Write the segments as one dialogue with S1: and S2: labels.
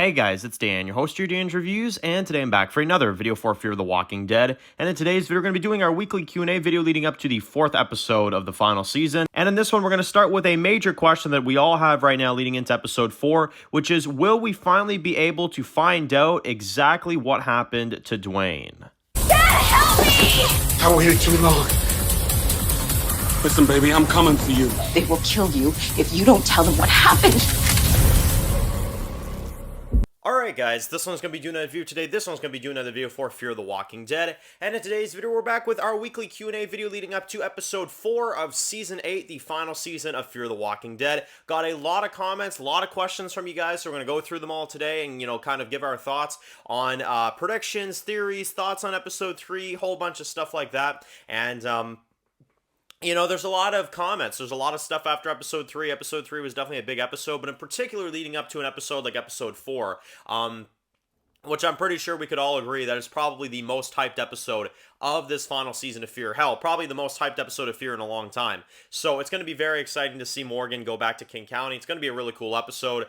S1: Hey guys, it's Dan, your host of your Dan's Reviews, and today I'm back for another video for Fear the Walking Dead. And in today's video, we're going to be doing our weekly Q&A video leading up to the 4th episode of the final season. And in this one, we're going to start with a major question that we all have right now leading into episode 4, which is, will we finally be able to find out exactly what happened to Duane?
S2: Dad, help me!
S3: I waited too long. Listen, baby, I'm coming for you.
S2: They will kill you if you don't tell them what happened.
S1: Alright guys, this one's going to be doing another video today. This one's going to be doing another video for Fear the Walking Dead. And in today's video, we're back with our weekly Q&A video leading up to episode 4 of season 8, the final season of Fear the Walking Dead. Got a lot of comments, a lot of questions from you guys, so we're going to go through them all today and, kind of give our thoughts on predictions, theories, thoughts on episode 3, whole bunch of stuff like that. And, there's a lot of comments. There's a lot of stuff after episode 3. Episode 3 was definitely a big episode, but in particular leading up to an episode like episode 4, which I'm pretty sure we could all agree that is probably the most hyped episode of this final season of Fear. Hell, probably the most hyped episode of Fear in a long time. So it's going to be very exciting to see Morgan go back to King County. It's going to be a really cool episode.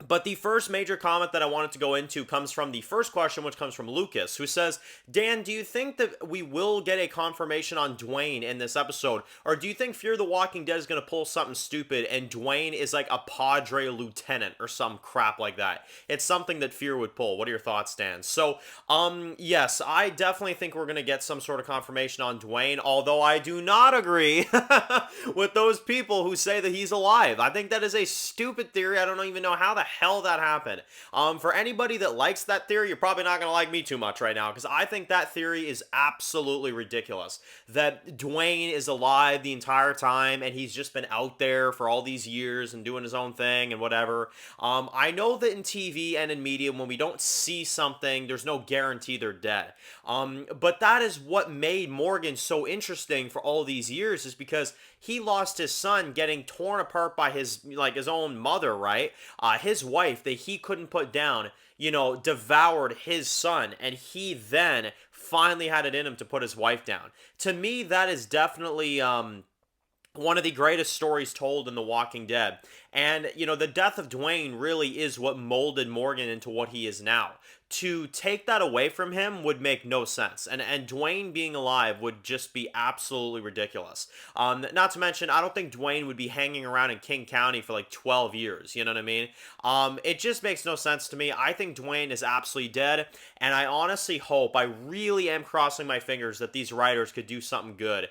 S1: But the first major comment that I wanted to go into comes from the first question, which comes from Lucas, who says, Dan, do you think that we will get a confirmation on Duane in this episode? Or do you think Fear the Walking Dead is going to pull something stupid and Duane is like a Padre lieutenant or some crap like that? It's something that Fear would pull. What are your thoughts, Dan? So, yes, I definitely think we're going to get some sort of confirmation on Duane, although I do not agree with those people who say that he's alive. I think that is a stupid theory. I don't even know how the hell that happened. For anybody that likes that theory, you're probably not going to like me too much right now, because I think that theory is absolutely ridiculous. That Duane is alive the entire time, and he's just been out there for all these years and doing his own thing and whatever. I know that in TV and in media, when we don't see something, there's no guarantee they're dead. But that is what made Morgan so interesting for all these years, is because he lost his son getting torn apart by his own mother, right? His wife that he couldn't put down, devoured his son, and he then finally had it in him to put his wife down. To me, that is definitely one of the greatest stories told in The Walking Dead. And, the death of Duane really is what molded Morgan into what he is now. To take that away from him would make no sense. And Duane being alive would just be absolutely ridiculous. Not to mention, I don't think Duane would be hanging around in King County for like 12 years. You know what I mean? It just makes no sense to me. I think Duane is absolutely dead. And I honestly hope, I really am crossing my fingers that these writers could do something good.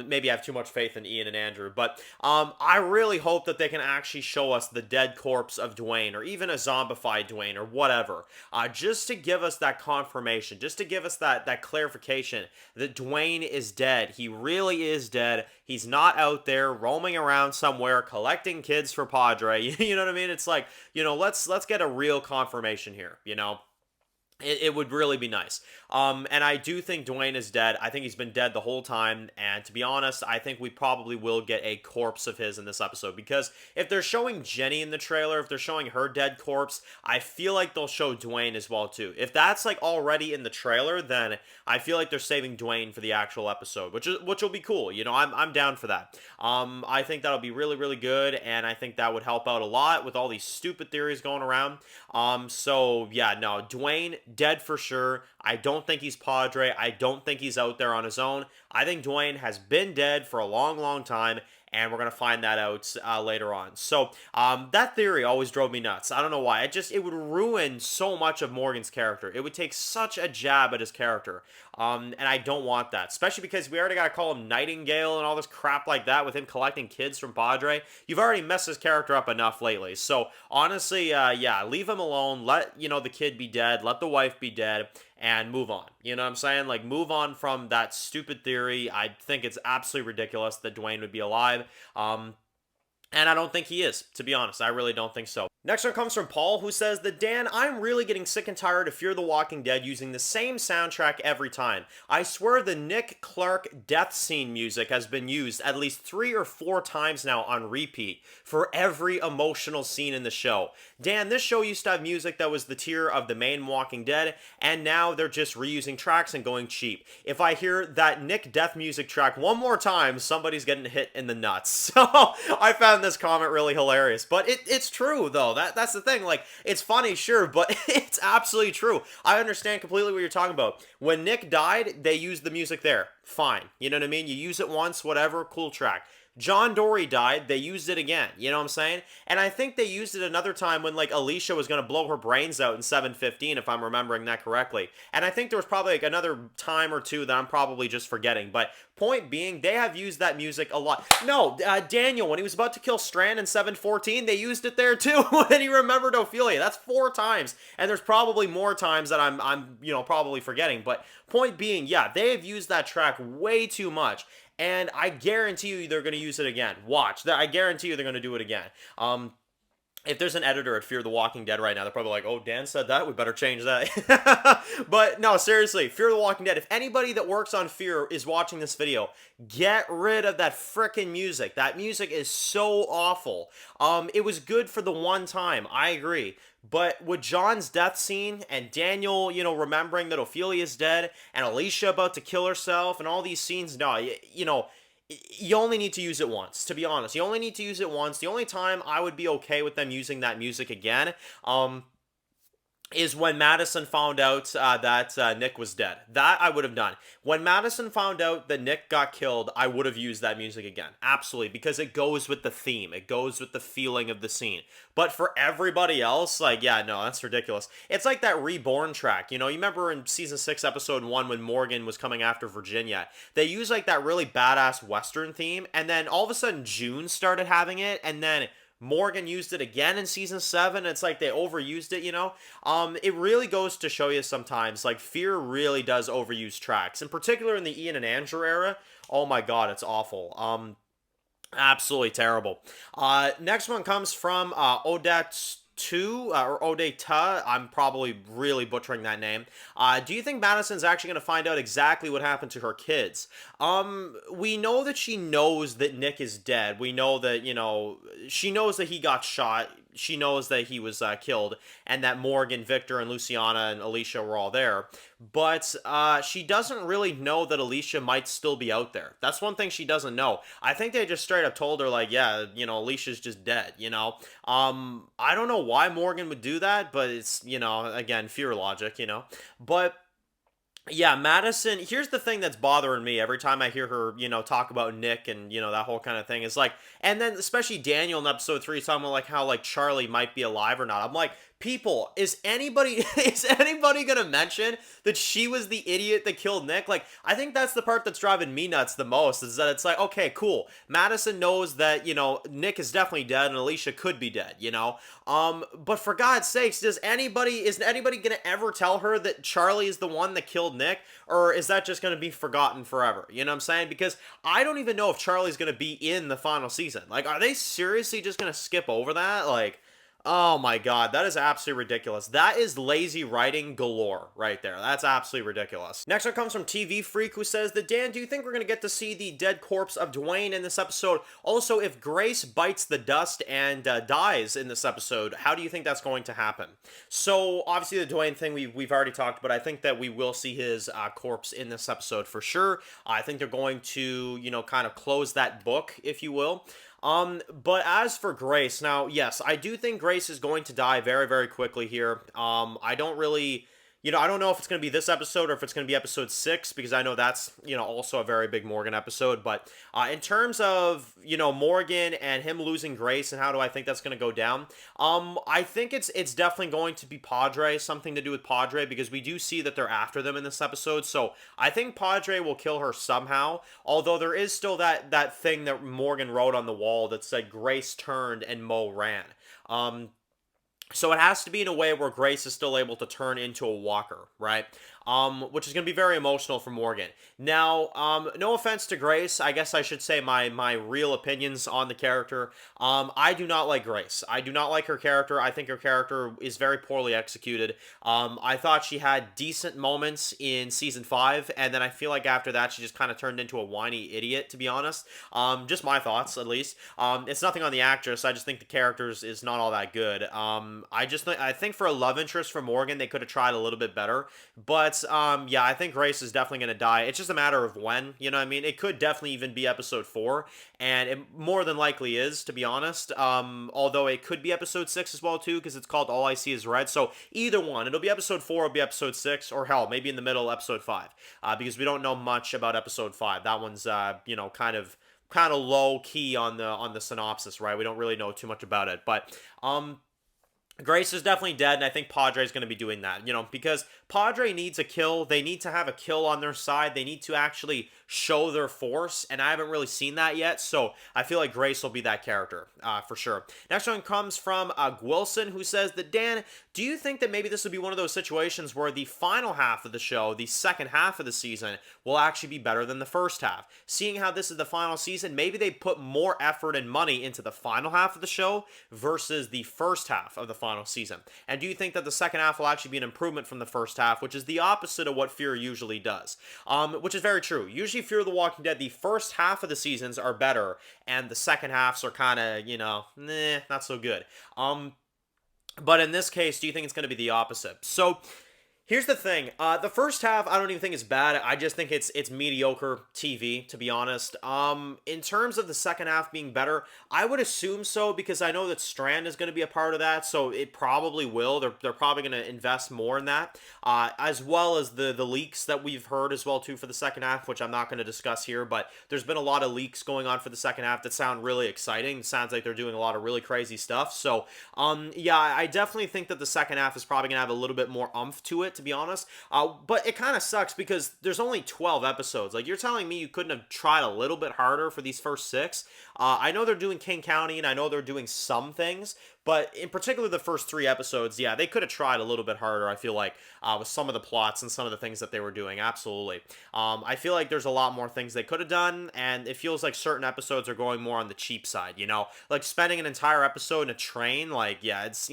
S1: Maybe I have too much faith in Ian and Andrew. But I really hope that they can actually show us the dead corpse of Duane, or even a zombified Duane, or whatever. Just to give us that confirmation, just to give us that clarification that Duane is dead. He really is dead. He's not out there roaming around somewhere collecting kids for Padre. You know what I mean? It's like, let's get a real confirmation here, It would really be nice. And I do think Duane is dead. I think he's been dead the whole time. And to be honest, I think we probably will get a corpse of his in this episode. Because if they're showing Jenny in the trailer, if they're showing her dead corpse, I feel like they'll show Duane as well too. If that's like already in the trailer, then I feel like they're saving Duane for the actual episode, which will be cool. I'm down for that. I think that'll be really, really good. And I think that would help out a lot with all these stupid theories going around. So yeah, no, Duane dead for sure. I don't think he's Padre. I don't think he's out there on his own. I think Duane has been dead for a long, long time, and we're going to find that out later on. So that theory always drove me nuts. I don't know why. It would ruin so much of Morgan's character. It would take such a jab at his character. And I don't want that, especially because we already got to call him Nightingale and all this crap like that with him collecting kids from Padre. You've already messed his character up enough lately. So honestly, yeah, leave him alone. Let, the kid be dead. Let the wife be dead. And move on. You know what I'm saying? Like, move on from that stupid theory. I think it's absolutely ridiculous that Duane would be alive. And I don't think he is, to be honest. I really don't think so. Next one comes from Paul, who says that, Dan, I'm really getting sick and tired of Fear the Walking Dead using the same soundtrack every time. I swear the Nick Clark death scene music has been used at least 3 or 4 times now on repeat for every emotional scene in the show. Dan, this show used to have music that was the tier of the main Walking Dead, and now they're just reusing tracks and going cheap. If I hear that Nick death music track one more time, somebody's getting hit in the nuts. So I found found this comment really hilarious, but it's true though. That's the thing. Like, it's funny, sure, but it's absolutely true. I understand completely what you're talking about. When Nick died, they used the music there. Fine. You know what I mean? You use it once, whatever, cool track. John Dory died, they used it again, you know what I'm saying? And I think they used it another time when, like, Alicia was going to blow her brains out in 7:15, if I'm remembering that correctly. And I think there was probably, like, another time or two that I'm probably just forgetting. But point being, they have used that music a lot. No, Daniel, when he was about to kill Strand in 7:14, they used it there too, when he remembered Ophelia. That's 4 times. And there's probably more times that I'm you know, probably forgetting. But point being, yeah, they have used that track way too much. And I guarantee you they're going to use it again. Watch. I guarantee you they're going to do it again. If there's an editor at Fear the Walking Dead right now, they're probably like, oh, Dan said that, we better change that. But no, seriously, Fear the Walking Dead. If anybody that works on Fear is watching this video, get rid of that frickin' music. That music is so awful. It was good for the one time, I agree. But with John's death scene and Daniel, you know, remembering that Ophelia's dead and Alicia about to kill herself and all these scenes, no, you know, you only need to use it once, to be honest. You only need to use it once. The only time I would be okay with them using that music again, is when Madison found out that Nick was dead. That I would have done. When Madison found out that Nick got killed, I would have used that music again. Absolutely, because it goes with the theme. It goes with the feeling of the scene. But for everybody else, like, yeah, no, that's ridiculous. It's like that Reborn track. You know, you remember in Season 6, Episode 1, when Morgan was coming after Virginia, they used, like, that really badass Western theme, and then all of a sudden June started having it, and then Morgan used it again in Season 7. It's like they overused it, you know? It really goes to show you sometimes, like, Fear really does overuse tracks. In particular in the Ian and Andrew era, oh my god, it's awful. Absolutely terrible. Next one comes from Odette 2, or Odetta. I'm probably really butchering that name. Do you think Madison's actually going to find out exactly what happened to her kids? We know that she knows that Nick is dead. We know that, you know, she knows that he got shot. She knows that he was killed, and that Morgan, Victor, and Luciana and Alicia were all there. But she doesn't really know that Alicia might still be out there. That's one thing she doesn't know. I think they just straight up told her, like, yeah, you know, Alicia's just dead, you know? I don't know why Morgan would do that, but it's, you know, again, Fear logic, you know? But yeah, Madison, here's the thing that's bothering me every time I hear her, you know, talk about Nick and, you know, that whole kind of thing is like, and then especially Daniel in episode 3 talking about, like, how, like, Charlie might be alive or not. I'm like, people, is anybody gonna mention that she was the idiot that killed Nick? Like, I think that's the part that's driving me nuts the most, is that it's like, okay, cool, Madison knows that, you know, Nick is definitely dead and Alicia could be dead, you know, but for God's sakes, is anybody gonna ever tell her that Charlie is the one that killed Nick, or is that just gonna be forgotten forever? You know what I'm saying? Because I don't even know if Charlie's gonna be in the final season. Like, are they seriously just gonna skip over that? Like, oh my god, that is absolutely ridiculous. That is lazy writing galore right there. That's absolutely ridiculous. Next one comes from TV Freak, who says that, Dan, do you think we're going to get to see the dead corpse of Duane in this episode? Also, if Grace bites the dust and dies in this episode, how do you think that's going to happen? So, obviously the Duane thing we've already talked about. I think that we will see his corpse in this episode for sure. I think they're going to, you know, kind of close that book, if you will. But as for Grace, now, yes, I do think Grace is going to die very, very quickly here. I don't really, you know, I don't know if it's going to be this episode or if it's going to be episode 6, because I know that's, you know, also a very big Morgan episode. But in terms of, you know, Morgan and him losing Grace and how do I think that's going to go down, I think it's definitely going to be Padre, something to do with Padre, because we do see that they're after them in this episode. So I think Padre will kill her somehow, although there is still that thing that Morgan wrote on the wall that said Grace turned and Mo ran. So it has to be in a way where Grace is still able to turn into a walker, right? Which is going to be very emotional for Morgan. Now, no offense to Grace, I guess I should say my real opinions on the character. I do not like Grace. I do not like her character. I think her character is very poorly executed. I thought she had decent moments in Season 5, and then I feel like after that she just kind of turned into a whiny idiot, to be honest. Just my thoughts, at least. It's nothing on the actress. I just think the character is not all that good. I think for a love interest for Morgan, they could have tried a little bit better. But yeah, I think Grace is definitely going to die. It's just a matter of when, you know what I mean? It could definitely even be episode 4, and it more than likely is, to be honest. Although it could be episode 6 as well, too, because it's called All I See Is Red. So either one. It'll be episode 4, it'll be episode 6, or hell, maybe in the middle, episode 5. Because we don't know much about episode 5. That one's, kind of low key on the synopsis, right? We don't really know too much about it, but Grace is definitely dead, and I think Padre's going to be doing that, because Padre needs a kill. They need to have a kill on their side. They need to actually show their force, and I haven't really seen that yet, so I feel like Grace will be that character, for sure. Next one comes from Gwilson, who says that, Dan, do you think that maybe this would be one of those situations where the final half of the show, the second half of the season, will actually be better than the first half? Seeing how this is the final season, maybe they put more effort and money into the final half of the show versus the first half of the final season. And do you think that the second half will actually be an improvement from the first half, which is the opposite of what Fear usually does? Which is very true. Usually Fear the Walking Dead, the first half of the seasons are better, and the second halves are kind of, not so good. But in this case, do you think it's going to be the opposite? So here's the thing. The first half, I don't even think it's bad. I just think it's mediocre TV, to be honest. In terms of the second half being better, I would assume so, because I know that Strand is going to be a part of that, so it probably will. They're probably going to invest more in that, as well as the leaks that we've heard as well, too, for the second half, which I'm not going to discuss here, but there's been a lot of leaks going on for the second half that sound really exciting. It sounds like they're doing a lot of really crazy stuff. So, yeah, I definitely think that the second half is probably going to have a little bit more oomph to it, to be honest. But it kind of sucks because there's only 12 episodes. Like, you're telling me you couldn't have tried a little bit harder for these first 6? I know they're doing King County, and I know they're doing some things, but in particular the first 3 episodes, yeah, they could have tried a little bit harder, I feel like, with some of the plots and some of the things that they were doing, absolutely. I feel like there's a lot more things they could have done, and it feels like certain episodes are going more on the cheap side, Like, spending an entire episode in a train, like, yeah, it's,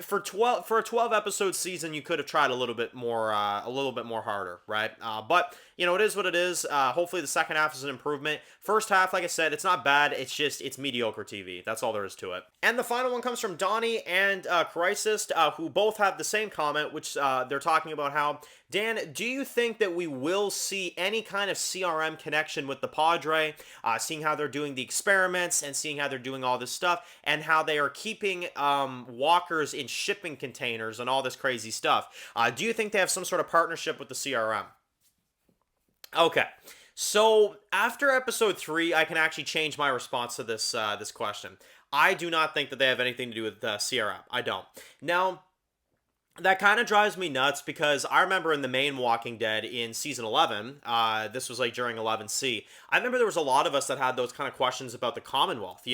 S1: for a 12 episode season, you could have tried a little bit more harder, right? But, it is what it is. Hopefully the second half is an improvement. First half, like I said, it's not bad. It's mediocre TV. That's all there is to it. And the final one comes from Donnie and Crisis, who both have the same comment, which they're talking about how, Dan, do you think that we will see any kind of CRM connection with the Padre, seeing how they're doing the experiments and seeing how they're doing all this stuff, and how they are keeping walkers in shipping containers and all this crazy stuff? Do you think they have some sort of partnership with the CRM? Okay. So after episode 3, I can actually change my response to this question. I do not think that they have anything to do with CRM. I don't. Now, that kind of drives me nuts because I remember in the main Walking Dead in season 11, this was like during 11C, I remember there was a lot of us that had those kind of questions about the Commonwealth,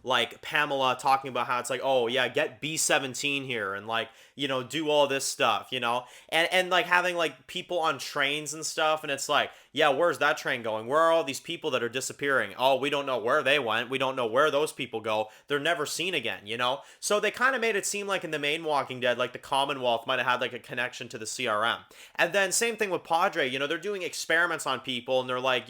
S1: like Pamela talking about how it's like, oh yeah, get B-17 here and like, do all this stuff, and like having like people on trains and stuff, and it's like, yeah, where's that train going? Where are all these people that are disappearing? Oh, we don't know where they went. We don't know where those people go. They're never seen again, So they kind of made it seem like in the main Walking Dead, like the Commonwealth might have had like a connection to the CRM. And then same thing with Padre, they're doing experiments on people, and they're like,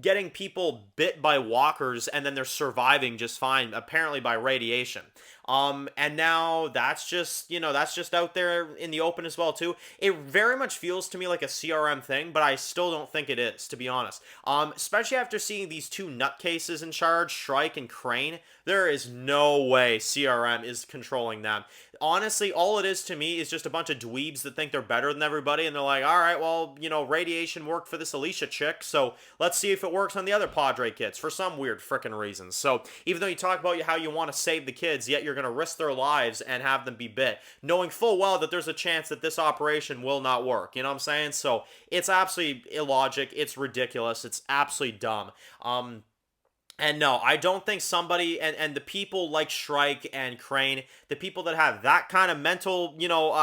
S1: getting people bit by walkers, and then they're surviving just fine, apparently by radiation. And now that's just out there in the open as well too. It very much feels to me like a CRM thing, but I still don't think it is, to be honest. Especially after seeing these 2 nutcases in charge, Shrike and Crane, there is no way CRM is controlling them. Honestly, all it is to me is just a bunch of dweebs that think they're better than everybody, and they're like, all right, well, radiation worked for this Alicia chick, so let's see if it works on the other Padre kids for some weird frickin' reasons. So even though you talk about how you want to save the kids, yet you're going to risk their lives and have them be bit, knowing full well that there's a chance that this operation will not work. You know what I'm saying? So it's absolutely illogic. It's ridiculous. It's absolutely dumb. And no, I don't think somebody, and the people like Shrike and Crane, the people that have that kind of mental,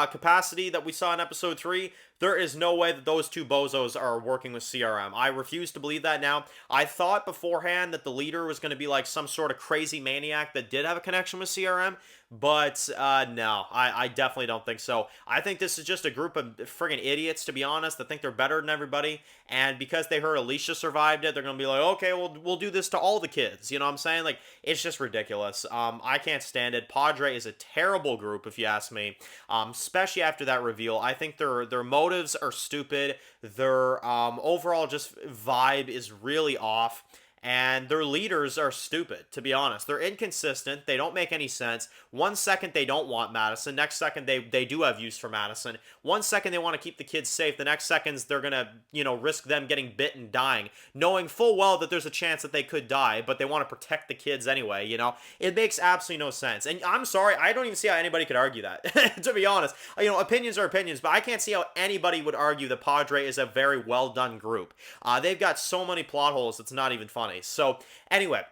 S1: capacity that we saw in episode 3, There is no way that those two bozos are working with CRM. I refuse to believe that now. I thought beforehand that the leader was going to be like some sort of crazy maniac that did have a connection with CRM, but no, I definitely don't think so. I think this is just a group of friggin' idiots, to be honest, that think they're better than everybody, and because they heard Alicia survived it, they're going to be like, okay, we'll do this to all the kids, you know what I'm saying? Like, it's just ridiculous. I can't stand it. Padre is a terrible group, if you ask me, especially after that reveal. I think their motives are stupid. Their overall just vibe is really off. And their leaders are stupid, to be honest. They're inconsistent. They don't make any sense. 1 second they don't want Madison. Next second they do have use for Madison. 1 second they want to keep the kids safe. The next seconds they're going to, risk them getting bit and dying. Knowing full well that there's a chance that they could die, but they want to protect the kids anyway, It makes absolutely no sense. And I'm sorry, I don't even see how anybody could argue that, to be honest. Opinions are opinions, but I can't see how anybody would argue that Padre is a very well done group. They've got so many plot holes, it's not even funny. So, anyway,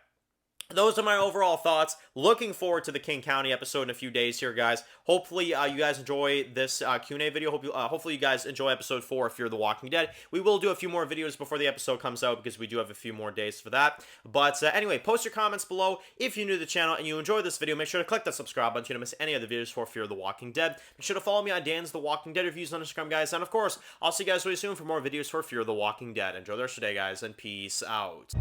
S1: those are my overall thoughts. Looking forward to the King County episode in a few days here, guys. Hopefully, you guys enjoy this Q&A video. Hopefully, you guys enjoy episode 4 if you're The Walking Dead. We will do a few more videos before the episode comes out because we do have a few more days for that. But anyway, post your comments below. If you're new to the channel and you enjoy this video, make sure to click that subscribe button so you don't miss any other videos for Fear the Walking Dead. Make sure to follow me on Dan's The Walking Dead reviews on Instagram, guys. And of course, I'll see you guys really soon for more videos for Fear the Walking Dead. Enjoy the rest of the day, guys, and peace out.